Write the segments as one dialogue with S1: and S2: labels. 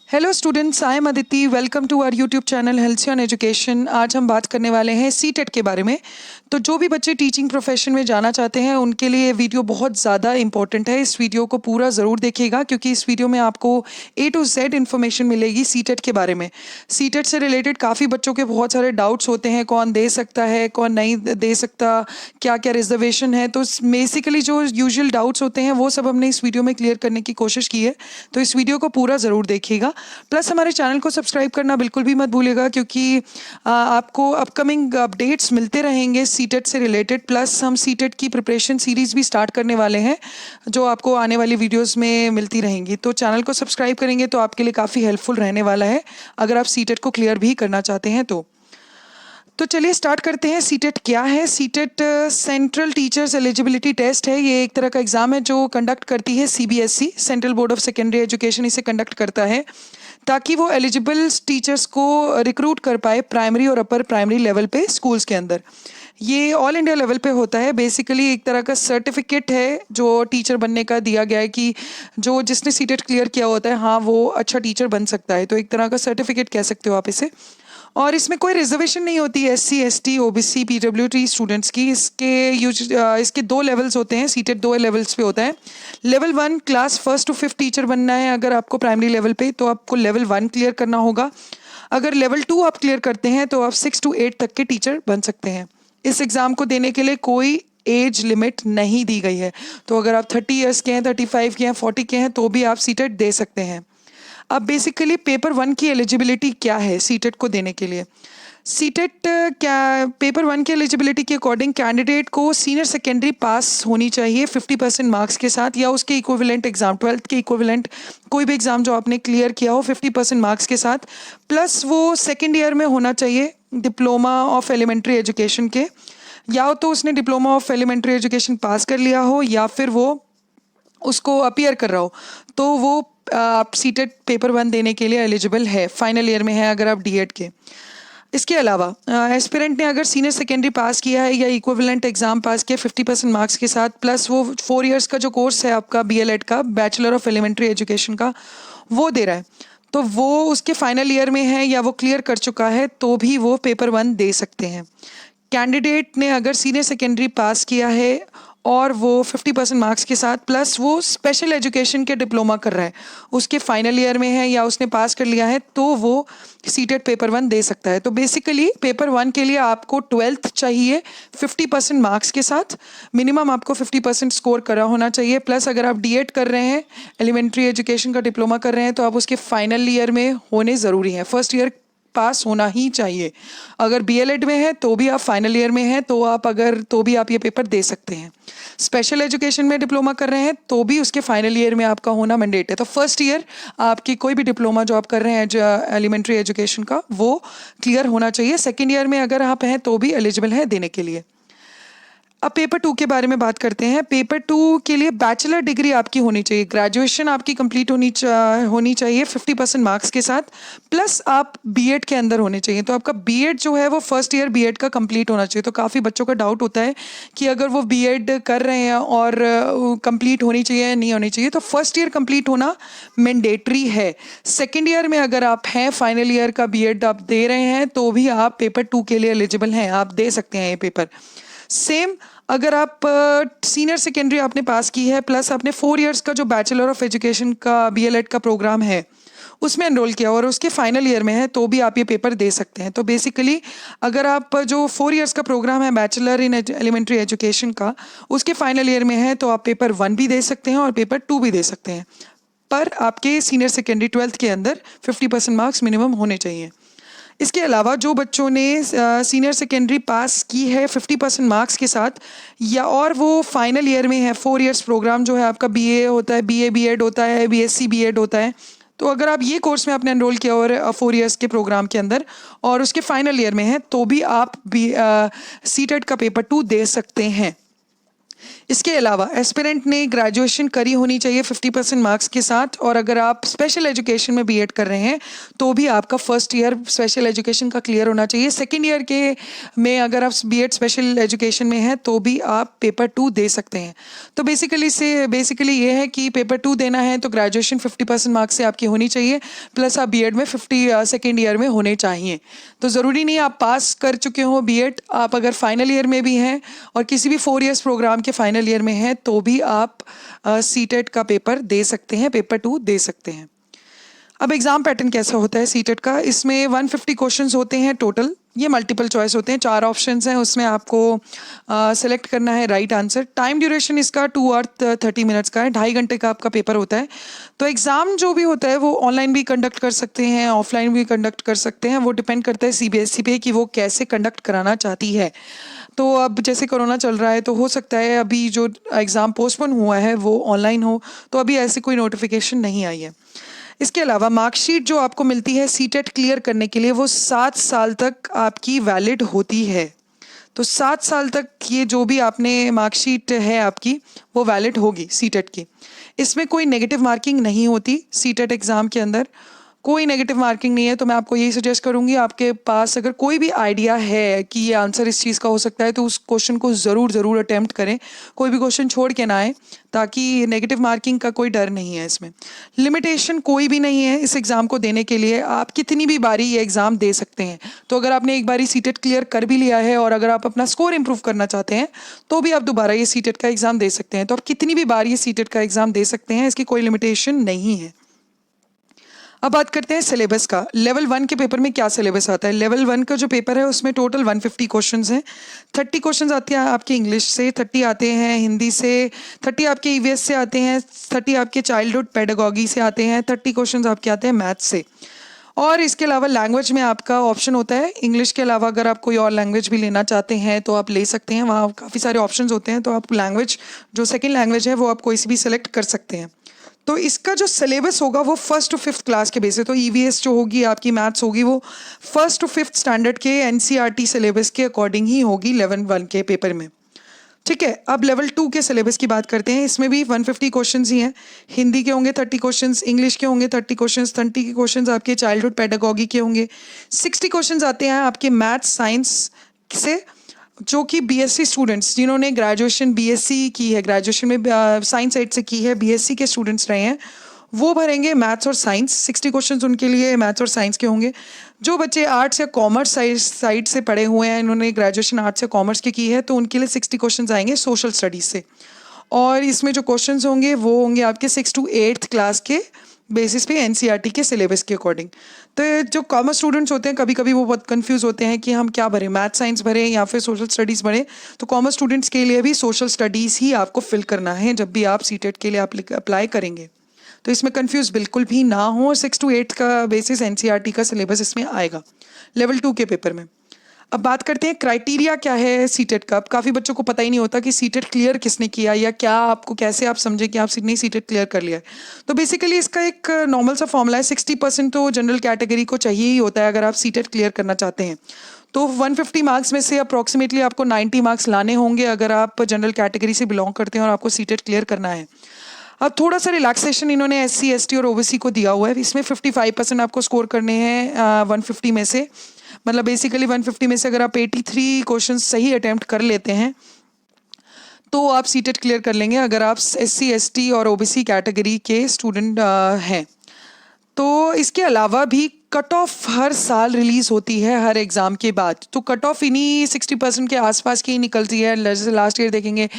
S1: Hello students, I am Aditi. Welcome to our YouTube channel health on education. आज हम बात करने वाले हैं सीटेट के बारे में। तो जो भी बच्चे टीचिंग प्रोफेशन में जाना चाहते हैं उनके लिए ये वीडियो बहुत ज़्यादा इंपॉर्टेंट है। इस वीडियो को पूरा ज़रूर देखिएगा क्योंकि इस वीडियो में आपको A to Z इन्फॉर्मेशन मिलेगी सीटेट के बारे में। सीटेट से रिलेटेड काफ़ी बच्चों के बहुत सारे डाउट्स होते हैं, कौन दे सकता है, कौन नहीं दे सकता, क्या क्या रिजर्वेशन है। तो बेसिकली जो यूजुअल डाउट्स होते हैं वो सब हमने इस वीडियो में क्लियर करने की कोशिश की है। तो इस वीडियो को पूरा ज़रूर देखिएगा। प्लस हमारे चैनल को सब्सक्राइब करना बिल्कुल भी मत भूलिएगा क्योंकि आपको अपकमिंग अपडेट्स मिलते रहेंगे सीटेट से रिलेटेड। प्लस हम सीटेट की प्रिपरेशन सीरीज़ भी स्टार्ट करने वाले हैं जो आपको आने वाली वीडियोस में मिलती रहेंगी। तो चैनल को सब्सक्राइब करेंगे तो आपके लिए काफ़ी हेल्पफुल रहने वाला है अगर आप सीटेट को क्लियर भी करना चाहते हैं तो चलिए स्टार्ट करते हैं। सीटेट क्या है? CTET central teachers eligibility test है। ये एक तरह का एग्ज़ाम है जो कंडक्ट करती है CBSE, central board of secondary education इसे कंडक्ट करता है ताकि वो एलिजिबल टीचर्स को रिक्रूट कर पाए प्राइमरी और अपर प्राइमरी लेवल पे स्कूल्स के अंदर। ये ऑल इंडिया लेवल पे होता है। बेसिकली एक तरह का सर्टिफिकेट है जो टीचर बनने का दिया गया है कि जो जिसने सीटेट क्लियर किया होता है, हाँ वो अच्छा टीचर बन सकता है। तो एक तरह का सर्टिफिकेट कह सकते हो आप इसे। और इसमें कोई रिजर्वेशन नहीं होती है SC ST OBC PWD students की। इसके 2 लेवल्स होते हैं। सीटेट 2 लेवल्स पे होता है। लेवल 1 क्लास 1 to 5 टीचर बनना है अगर आपको प्राइमरी लेवल पे, तो आपको लेवल 1 क्लियर करना होगा। अगर लेवल 2 आप क्लियर करते हैं तो आप 6 to 8 तक के टीचर बन सकते हैं। इस एग्ज़ाम को देने के लिए कोई एज लिमिट नहीं दी गई है। तो अगर आप 30 ईयर्स के हैं, 35 के हैं, 40 के हैं तो भी आप सीटेट दे सकते हैं। अब बेसिकली पेपर 1 की एलिजिबिलिटी क्या है सीटेट को देने के लिए? सीटेट क्या पेपर 1 की एलिजिबिलिटी के अकॉर्डिंग कैंडिडेट को सीनियर सेकेंडरी पास होनी चाहिए 50% मार्क्स के साथ, या उसके इक्विवेलेंट एग्जाम 12th के इक्विवेलेंट कोई भी एग्जाम जो आपने क्लियर किया हो 50% मार्क्स के साथ। प्लस वो सेकेंड ईयर में होना चाहिए डिप्लोमा ऑफ एलिमेंट्री एजुकेशन के, या तो उसने डिप्लोमा ऑफ एलिमेंट्री एजुकेशन पास कर लिया हो या फिर वो उसको अपीयर कर रहा हो, तो वो आप सीटेट पेपर 1 देने के लिए एलिजिबल है। फाइनल ईयर में है अगर आप DED के। इसके अलावा एस्पिरेंट ने अगर सीनियर सेकेंडरी पास किया है या इक्विवेलेंट एग्जाम पास किया 50% मार्क्स के साथ, प्लस वो 4 इयर्स का जो कोर्स है आपका BLED का, बैचलर ऑफ एलिमेंट्री एजुकेशन का, वो दे रहा है, तो वो उसके फाइनल ईयर में है या वो क्लियर कर चुका है तो भी वो पेपर 1 दे सकते हैं। कैंडिडेट ने अगर सीनियर सेकेंडरी पास किया है और वो 50% मार्क्स के साथ, प्लस वो स्पेशल एजुकेशन के डिप्लोमा कर रहा है, उसके फाइनल ईयर में है या उसने पास कर लिया है, तो वो सीटेट पेपर 1 दे सकता है। तो बेसिकली पेपर 1 के लिए आपको 12th चाहिए 50% मार्क्स के साथ। मिनिमम आपको 50% स्कोर करा होना चाहिए। प्लस अगर आप DED कर रहे हैं, एलिमेंट्री एजुकेशन का डिप्लोमा कर रहे हैं, तो आप उसके फाइनल ईयर में होने ज़रूरी है। फर्स्ट ईयर पास होना ही चाहिए। अगर BLED में है तो भी आप फाइनल ईयर में हैं तो भी आप ये पेपर दे सकते हैं। स्पेशल एजुकेशन में डिप्लोमा कर रहे हैं तो भी उसके फाइनल ईयर में आपका होना मैंडेट है। तो फर्स्ट ईयर आपकी कोई भी डिप्लोमा जो आप कर रहे हैं जो एलिमेंट्री एजुकेशन का, वो क्लियर होना चाहिए। सेकेंड ईयर में अगर आप हैं तो भी एलिजिबल है देने के लिए। अब पेपर 2 के बारे में बात करते हैं। पेपर 2 के लिए बैचलर डिग्री आपकी होनी चाहिए, ग्रेजुएशन आपकी कंप्लीट होनी चाहिए 50% मार्क्स के साथ, प्लस आप BED के अंदर होने चाहिए। तो आपका BED जो है वो फर्स्ट ईयर BED का कंप्लीट होना चाहिए। तो काफ़ी बच्चों का डाउट होता है कि अगर वो BED कर रहे हैं और कंप्लीट होनी चाहिए या नहीं होनी चाहिए, तो फर्स्ट ईयर कंप्लीट होना मैंडेटरी है। सेकेंड ईयर में अगर आप हैं, फाइनल ईयर का BED आप दे रहे हैं तो भी आप पेपर 2 के लिए एलिजिबल हैं, आप दे सकते हैं ये पेपर। सेम अगर आप सीनियर सेकेंडरी आपने पास की है, प्लस आपने 4 इयर्स का जो बैचलर ऑफ एजुकेशन का BLED का प्रोग्राम है उसमें एनरोल किया और उसके फाइनल ईयर में है, तो भी आप ये पेपर दे सकते हैं। तो बेसिकली अगर आप जो 4 इयर्स का प्रोग्राम है बैचलर इन एलिमेंट्री एजुकेशन का, उसके फाइनल ईयर में है, तो आप पेपर 1 भी दे सकते हैं और पेपर 2 भी दे सकते हैं। पर आपके सीनियर सेकेंडरी 12th के अंदर 50% मार्क्स मिनिमम होने चाहिए। इसके अलावा जो बच्चों ने सीनियर सेकेंडरी पास की है 50% मार्क्स के साथ, या और वो फाइनल ईयर में है, 4 इयर्स प्रोग्राम जो है आपका BA होता है, BA BEd होता है, BSc BEd होता है, तो अगर आप ये कोर्स में आपने एनरोल किया और 4 इयर्स के प्रोग्राम के अंदर और उसके फाइनल ईयर में है, तो भी आप सीटेट का पेपर 2 दे सकते हैं। इसके अलावा एस्पिरेंट ने ग्रेजुएशन करी होनी चाहिए 50% मार्क्स के साथ, और अगर आप स्पेशल एजुकेशन में बीएड कर रहे हैं तो भी आपका फर्स्ट ईयर स्पेशल एजुकेशन का क्लियर होना चाहिए। सेकेंड ईयर के में अगर आप बीएड स्पेशल एजुकेशन में हैं तो भी आप पेपर 2 दे सकते हैं। तो बेसिकली ये है कि पेपर 2 देना है तो ग्रेजुएशन 50% मार्क्स से आपकी होनी चाहिए, प्लस आप बीएड में 50 सेकेंड ईयर में होने चाहिए। तो ज़रूरी नहीं आप पास कर चुके हो बीएड, आप अगर फाइनल ईयर में भी हैं और किसी भी 4 इयर्स प्रोग्राम के फाइनल ईयर में हैं तो भी आप सीटेट का पेपर दे सकते हैं, पेपर 2 दे सकते हैं। अब एग्ज़ाम पैटर्न कैसा होता है सीटेट का? इसमें 150 क्वेश्चंस होते हैं टोटल। ये मल्टीपल चॉइस होते हैं, 4 ऑप्शंस हैं, उसमें आपको सेलेक्ट करना है राइट आंसर। टाइम ड्यूरेशन इसका 2 आवर 30 मिनट्स का है, 2.5 घंटे का आपका पेपर होता है। तो एग्ज़ाम जो भी होता है वो ऑनलाइन भी कंडक्ट कर सकते हैं, ऑफलाइन भी कंडक्ट कर सकते हैं, वो डिपेंड करता है सीबीएसई पे कि वो कैसे कंडक्ट कराना चाहती है। तो अब जैसे कोरोना चल रहा है तो हो सकता है अभी जो एग्ज़ाम पोस्टपोन हुआ है वो ऑनलाइन हो, तो अभी ऐसी कोई नोटिफिकेशन नहीं आई है। इसके अलावा मार्कशीट जो आपको मिलती है सीटेट क्लियर करने के लिए वो 7 साल तक आपकी वैलिड होती है। तो 7 साल तक ये जो भी आपने मार्कशीट है आपकी वो वैलिड होगी सीटेट की। इसमें कोई नेगेटिव मार्किंग नहीं होती सीटेट एग्ज़ाम के अंदर, कोई नेगेटिव मार्किंग नहीं है। तो मैं आपको यही सजेस्ट करूंगी, आपके पास अगर कोई भी आइडिया है कि ये आंसर इस चीज़ का हो सकता है तो उस क्वेश्चन को ज़रूर अटेम्प्ट करें, कोई भी क्वेश्चन छोड़ के ना आए, ताकि नेगेटिव मार्किंग का कोई डर नहीं है। इसमें लिमिटेशन कोई भी नहीं है इस एग्ज़ाम को देने के लिए, आप कितनी भी बारी ये एग्ज़ाम दे सकते हैं। तो अगर आपने एक बारी सीटेट क्लियर कर भी लिया है और अगर आप अपना स्कोर इंप्रूव करना चाहते हैं तो भी आप दोबारा ये सीटेट का एग्ज़ाम दे सकते हैं। तो आप कितनी भी बार ये सीटेट का एग्ज़ाम दे सकते हैं, इसकी कोई लिमिटेशन नहीं है। अब बात करते हैं सिलेबस का। लेवल 1 के पेपर में क्या सिलेबस आता है? लेवल 1 का जो पेपर है उसमें टोटल 150 क्वेश्चंस हैं। 30 क्वेश्चंस आते हैं आपके इंग्लिश से, 30 आते हैं हिंदी से, 30 आपके ईवीएस से आते हैं, 30 आपके चाइल्डहुड पेडागॉगी से आते हैं, 30 क्वेश्चंस आपके आते हैं मैथ्स से। और इसके अलावा लैंग्वेज में आपका ऑप्शन होता है, इंग्लिश के अलावा अगर आप कोई और लैंग्वेज भी लेना चाहते हैं तो आप ले सकते हैं, वहाँ काफ़ी सारे ऑप्शंस होते हैं। तो आप लैंग्वेज जो सेकेंड लैंग्वेज है वो आप कोई सी भी सिलेक्ट कर सकते हैं। तो इसका जो सिलेबस होगा वो 1st to 5th क्लास के बेसिस, तो ईवीएस जो होगी आपकी मैथ्स होगी वो 1st to 5th स्टैंडर्ड के एनसीईआरटी सिलेबस के अकॉर्डिंग ही होगी लेवल 1 के पेपर में। ठीक है, अब लेवल 2 के सिलेबस की बात करते हैं। इसमें भी 150 क्वेश्चंस ही हैं। हिंदी के होंगे 30 क्वेश्चंस, इंग्लिश के होंगे 30 क्वेश्चंस, 30 के क्वेश्चंस आपके चाइल्डहुड पेडागॉगी के होंगे, 60 क्वेश्चंस आते हैं आपके मैथ्स साइंस से, जो कि बीएससी स्टूडेंट्स जिन्होंने ग्रेजुएशन बीएससी की है, ग्रेजुएशन में साइंस साइड से की है, बीएससी के स्टूडेंट्स रहे हैं, वो भरेंगे मैथ्स और साइंस। 60 क्वेश्चंस उनके लिए मैथ्स और साइंस के होंगे। जो बच्चे आर्ट्स या कॉमर्स साइड से पढ़े हुए हैं, इन्होंने ग्रेजुएशन आर्ट्स या कॉमर्स की है, तो उनके लिए 60 क्वेश्चंस आएंगे सोशल स्टडीज़ से। और इसमें जो क्वेश्चंस होंगे वो होंगे आपके 6 to 8th क्लास के बेसिस पे एनसीईआरटी के सिलेबस के अकॉर्डिंग। तो जो कॉमर्स स्टूडेंट्स होते हैं कभी कभी वो बहुत कंफ्यूज होते हैं कि हम क्या भरें, मैथ साइंस भरें या फिर सोशल स्टडीज़ भरें। तो कॉमर्स स्टूडेंट्स के लिए भी सोशल स्टडीज़ ही आपको फिल करना है जब भी आप सीटेट के लिए अप्लाई करेंगे। तो इसमें कंफ्यूज बिल्कुल भी ना हो, और 6 to 8 का बेसिस एनसीईआरटी का सिलेबस इसमें आएगा लेवल 2 के पेपर में। अब बात करते हैं क्राइटेरिया क्या है सीटेट का। अब काफ़ी बच्चों को पता ही नहीं होता कि सीटेट क्लियर किसने किया या क्या, आपको कैसे आप समझे कि आप नहीं सीटेट क्लियर कर लिया है। तो बेसिकली इसका एक नॉर्मल सा फॉर्मूला है, 60% तो जनरल कैटेगरी को चाहिए ही होता है अगर आप सीटेट क्लियर करना चाहते हैं। तो 150 मार्क्स में से अप्रॉक्सीमेटली आपको 90 मार्क्स लाने होंगे अगर आप जनरल कैटेगरी से बिलोंग करते हैं और आपको सीटेट क्लियर करना है। अब थोड़ा सा रिलैक्सेशन इन्होंने एससी एसटी और ओबीसी को दिया हुआ है। इसमें 55% आपको स्कोर करने हैं 150 में से, मतलब बेसिकली 150 में से अगर आप 83 क्वेश्चंस सही अटेम्प्ट कर लेते हैं तो आप सीटेट क्लियर कर लेंगे अगर आप एससी एसटी और ओबीसी कैटेगरी के स्टूडेंट हैं। तो इसके अलावा भी कट ऑफ हर साल रिलीज़ होती है हर एग्ज़ाम के बाद। तो कट ऑफ इन्हीं 60% के आसपास की ही निकलती है। जैसे लास्ट ईयर देखेंगे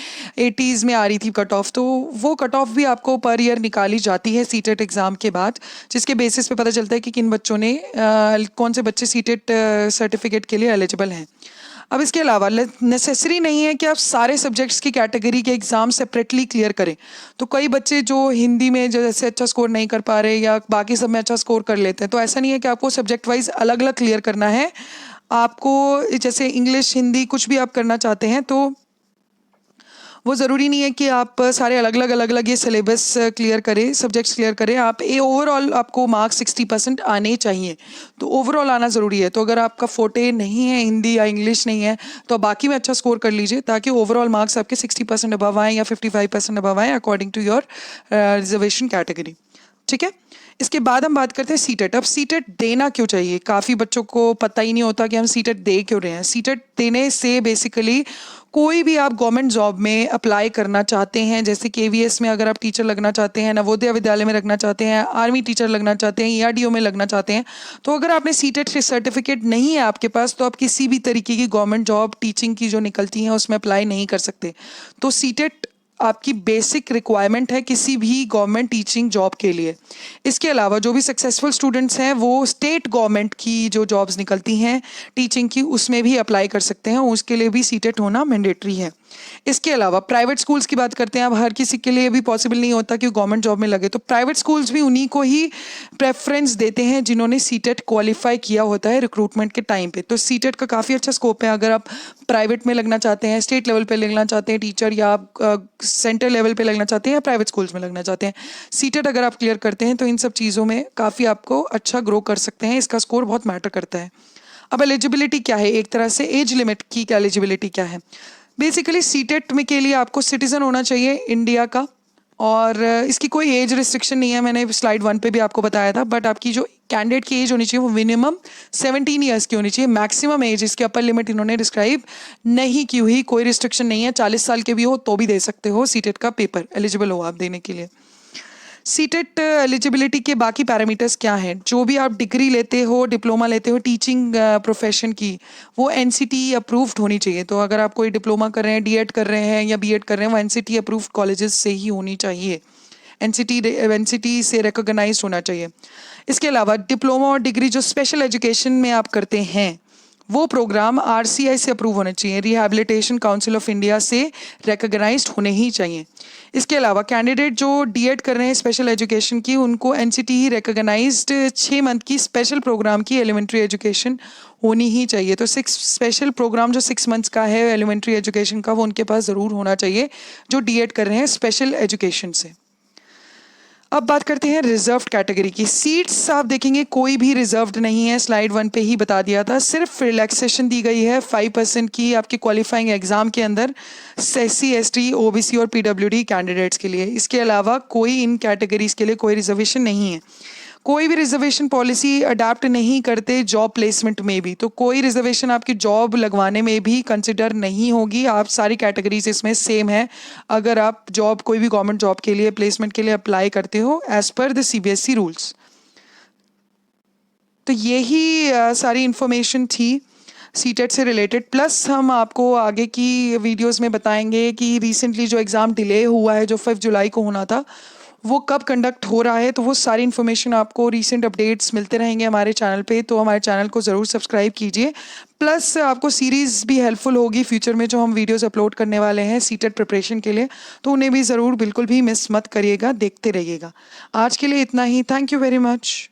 S1: 80s में आ रही थी कट ऑफ, तो वो कट ऑफ भी आपको पर ईयर निकाली जाती है सीटेट एग्ज़ाम के बाद, जिसके बेसिस पे पता चलता है कि किन बच्चों ने कौन से बच्चे सीटेट सर्टिफिकेट के लिए एलिजिबल हैं। अब इसके अलावा नेसेसरी नहीं है कि आप सारे सब्जेक्ट्स की कैटेगरी के एग्ज़ाम सेपरेटली क्लियर करें। तो कई बच्चे जो हिंदी में जैसे अच्छा स्कोर नहीं कर पा रहे या बाकी सब में अच्छा स्कोर कर लेते हैं, तो ऐसा नहीं है कि आपको सब्जेक्ट वाइज अलग अलग क्लियर करना है। आपको जैसे इंग्लिश हिंदी कुछ भी आप करना चाहते हैं तो वो ज़रूरी नहीं है कि आप सारे अलग अलग ये सिलेबस क्लियर करें, सब्जेक्ट्स क्लियर करें। आप ए ओवरऑल आपको मार्क्स 60% आने चाहिए, तो ओवरऑल आना ज़रूरी है। तो अगर आपका फोटे नहीं है हिंदी या इंग्लिश नहीं है, तो आप बाकी में अच्छा स्कोर कर लीजिए, ताकि ओवरऑल मार्क्स आपके 60% अबव आएँ या 55% अबव आएँ according to your reservation category. ठीक है। इसके बाद हम बात करते हैं सीटेट। अब सीटेट देना क्यों चाहिए? काफ़ी बच्चों को पता ही नहीं होता कि हम सीटेट दे क्यों रहे हैं। सीटेट देने से बेसिकली कोई भी आप गवर्नमेंट जॉब में अप्लाई करना चाहते हैं, जैसे केवीएस में अगर आप टीचर लगना चाहते हैं, नवोदय विद्यालय में लगना चाहते हैं, आर्मी टीचर लगना चाहते हैं, ईआरडीओ में लगना चाहते हैं, तो अगर आपने सीटेट सर्टिफिकेट नहीं है आपके पास, तो आप किसी भी तरीके की गवर्नमेंट जॉब टीचिंग की जो निकलती हैं उसमें अप्लाई नहीं कर सकते। तो सीटेट आपकी बेसिक रिक्वायरमेंट है किसी भी गवर्नमेंट टीचिंग जॉब के लिए। इसके अलावा जो भी सक्सेसफुल स्टूडेंट्स हैं वो स्टेट गवर्नमेंट की जो जॉब्स निकलती हैं टीचिंग की, उसमें भी अप्लाई कर सकते हैं, उसके लिए भी सीटेट होना मैंडेटरी है। इसके अलावा प्राइवेट स्कूल्स की बात करते हैं। अब हर किसी के लिए भी पॉसिबल नहीं होता कि गवर्नमेंट जॉब में लगे, तो प्राइवेट स्कूल्स भी उन्हीं को ही प्रेफरेंस देते हैं जिन्होंने सीटेट क्वालिफाई किया होता है रिक्रूटमेंट के टाइम पे। तो सीटेट का काफ़ी अच्छा स्कोप है। अगर आप प्राइवेट में लगना चाहते हैं, स्टेट लेवल पे लगना चाहते हैं टीचर, या आप सेंटर लेवल पे लगना चाहते हैं, या प्राइवेट स्कूल्स में लगना चाहते हैं, सीटेट अगर आप क्लियर करते हैं तो इन सब चीज़ों में काफ़ी आपको अच्छा ग्रो कर सकते हैं। इसका स्कोर बहुत मैटर करता है। अब एलिजिबिलिटी क्या है? एक तरह से एज लिमिट की एलिजिबिलिटी क्या है? बेसिकली सीटेट में के लिए आपको सिटीजन होना चाहिए इंडिया का, और इसकी कोई एज रिस्ट्रिक्शन नहीं है। मैंने स्लाइड 1 पे भी आपको बताया था, बट आपकी जो कैंडिडेट की एज होनी चाहिए वो मिनिमम 17 ईयर्स की होनी चाहिए। मैक्सिमम एज, इसके अपर लिमिट इन्होंने डिस्क्राइब नहीं की हुई, कोई रिस्ट्रिक्शन नहीं है। 40 साल के भी हो तो भी दे सकते हो सीटेट का पेपर, एलिजिबल हो आप देने के लिए। सीटेट एलिजिबिलिटी के बाकी पैरामीटर्स क्या हैं? जो भी आप डिग्री लेते हो, डिप्लोमा लेते हो टीचिंग प्रोफेशन की, वो एनसीटी अप्रूव्ड होनी चाहिए। तो अगर आप कोई डिप्लोमा कर रहे हैं, डीएड कर रहे हैं या बीएड कर रहे हैं, वो एनसीटी अप्रूव्ड कॉलेजेस से ही होनी चाहिए। एनसीटी से रिकॉग्नाइज्ड होना चाहिए। इसके अलावा डिप्लोमा और डिग्री जो स्पेशल एजुकेशन में आप करते हैं, वो प्रोग्राम आरसीआई से अप्रूव होने चाहिए, रिहैबिलिटेशन काउंसिल ऑफ इंडिया से रिकॉग्नाइज्ड होने ही चाहिए। इसके अलावा कैंडिडेट जो डीएड कर रहे हैं स्पेशल एजुकेशन की, उनको एनसीटी ही रिकॉग्नाइज्ड 6 मंथ की स्पेशल प्रोग्राम की एलिमेंट्री एजुकेशन होनी ही चाहिए। तो 6 स्पेशल प्रोग्राम जो 6 मंथ्स का है एलिमेंट्री एजुकेशन का, वो उनके पास ज़रूर होना चाहिए जो डीएड कर रहे हैं स्पेशल एजुकेशन से। अब बात करते हैं रिजर्व्ड कैटेगरी की। सीट्स आप देखेंगे कोई भी रिजर्व्ड नहीं है, स्लाइड 1 पे ही बता दिया था। सिर्फ रिलैक्सेशन दी गई है 5% की आपके क्वालिफाइंग एग्जाम के अंदर SC ST OBC और PWD कैंडिडेट्स के लिए। इसके अलावा कोई इन कैटेगरीज के लिए कोई रिजर्वेशन नहीं है। कोई भी रिजर्वेशन पॉलिसी अडाप्ट नहीं करते जॉब प्लेसमेंट में भी, तो कोई रिजर्वेशन आपकी जॉब लगवाने में भी कंसिडर नहीं होगी। आप सारी कैटेगरीज इसमें सेम है अगर आप जॉब, कोई भी गवर्नमेंट जॉब के लिए प्लेसमेंट के लिए अप्लाई करते हो as per the CBSE rules. तो यही सारी इंफॉर्मेशन थी सीटेट से रिलेटेड। प्लस हम आपको आगे की वीडियोस में बताएंगे कि रिसेंटली जो एग्ज़ाम डिले हुआ है, जो 5 जुलाई को होना था, वो कब कंडक्ट हो रहा है। तो वो सारी इन्फॉर्मेशन आपको, रीसेंट अपडेट्स मिलते रहेंगे हमारे चैनल पे, तो हमारे चैनल को ज़रूर सब्सक्राइब कीजिए। प्लस आपको सीरीज़ भी हेल्पफुल होगी फ्यूचर में, जो हम वीडियोस अपलोड करने वाले हैं सीटेट प्रिपरेशन के लिए, तो उन्हें भी ज़रूर बिल्कुल भी मिस मत करिएगा, देखते रहिएगा। आज के लिए इतना ही। Thank you very much.